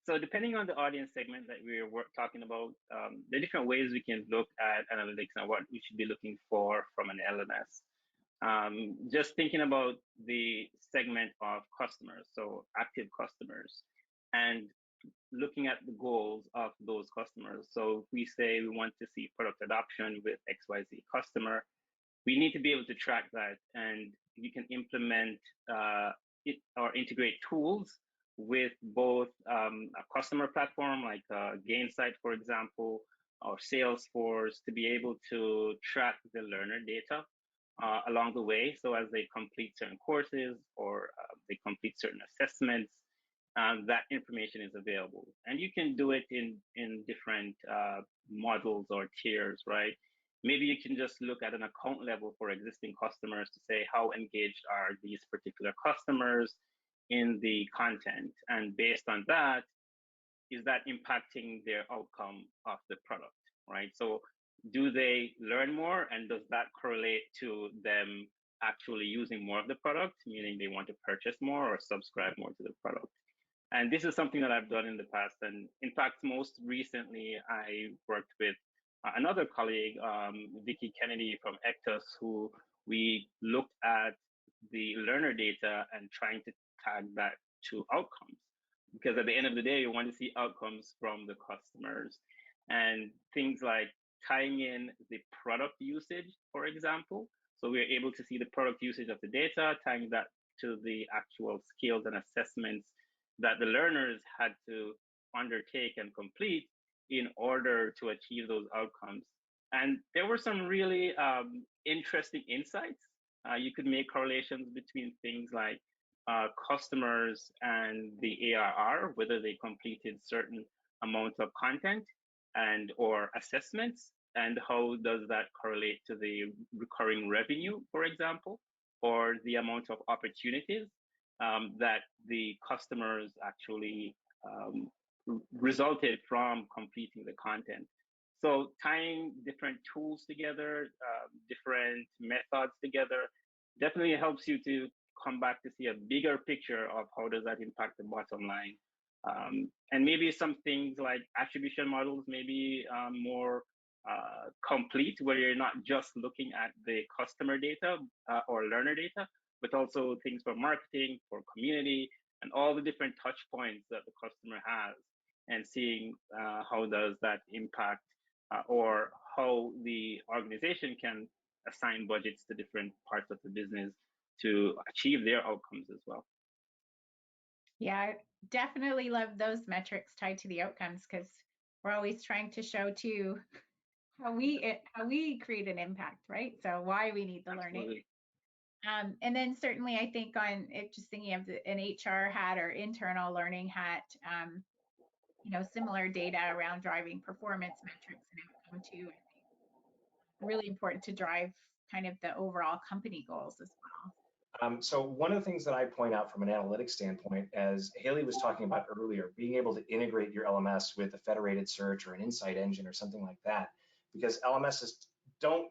So depending on the audience segment that we're talking about, the different ways we can look at analytics and what we should be looking for from an LMS. Just thinking about the segment of customers, so active customers, and looking at the goals of those customers. So if we say we want to see product adoption with XYZ customer, we need to be able to track that, and you can implement it or integrate tools with both a customer platform like Gainsight, for example, or Salesforce, to be able to track the learner data along the way. So as they complete certain courses or they complete certain assessments, that information is available. And you can do it in different models or tiers, right? Maybe you can just look at an account level for existing customers to say how engaged are these particular customers in the content. And based on that, is that impacting their outcome of the product, right? So do they learn more, and does that correlate to them actually using more of the product, meaning they want to purchase more or subscribe more to the product? And this is something that I've done in the past. And in fact, most recently, I worked with another colleague, Vicky Kennedy from Ectus, who we looked at the learner data and trying to tag that to outcomes. Because at the end of the day, you want to see outcomes from the customers. And things like tying in the product usage, for example. So we're able to see the product usage of the data, tying that to the actual skills and assessments that the learners had to undertake and complete in order to achieve those outcomes. And there were some really interesting insights. You could make correlations between things like customers and the ARR, whether they completed certain amounts of content and or assessments, and how does that correlate to the recurring revenue, for example, or the amount of opportunities that the customers actually resulted from completing the content. So tying different tools together, different methods together, definitely helps you to come back to see a bigger picture of how does that impact the bottom line. And maybe some things like attribution models may be more complete, where you're not just looking at the customer data or learner data, but also things for marketing, for community, and all the different touch points that the customer has, and seeing how does that impact or how the organization can assign budgets to different parts of the business to achieve their outcomes as well. Yeah, I definitely love those metrics tied to the outcomes, because we're always trying to show too how we create an impact, right? So why we need the Absolutely. learning. And then certainly I think on it, just thinking of an HR hat or internal learning hat, you know, similar data around driving performance metrics and outcome too, I think really important to drive kind of the overall company goals as well. So one of the things that I point out from an analytics standpoint, as Haley was talking about earlier, being able to integrate your LMS with a federated search or an insight engine or something like that, because LMSs don't,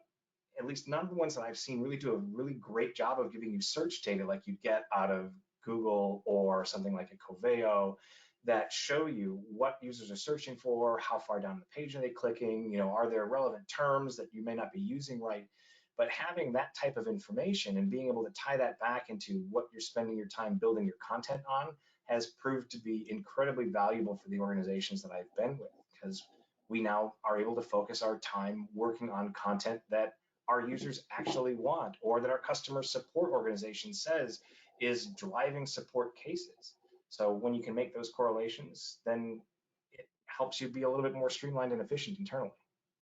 at least none of the ones that I've seen, really do a really great job of giving you search data like you get out of Google or something like a Coveo, that show you what users are searching for, how far down the page are they clicking, you know, are there relevant terms that you may not be using right. But having that type of information and being able to tie that back into what you're spending your time building your content on has proved to be incredibly valuable for the organizations that I've been with, because we now are able to focus our time working on content that our users actually want, or that our customer support organization says is driving support cases. So when you can make those correlations, then it helps you be a little bit more streamlined and efficient internally.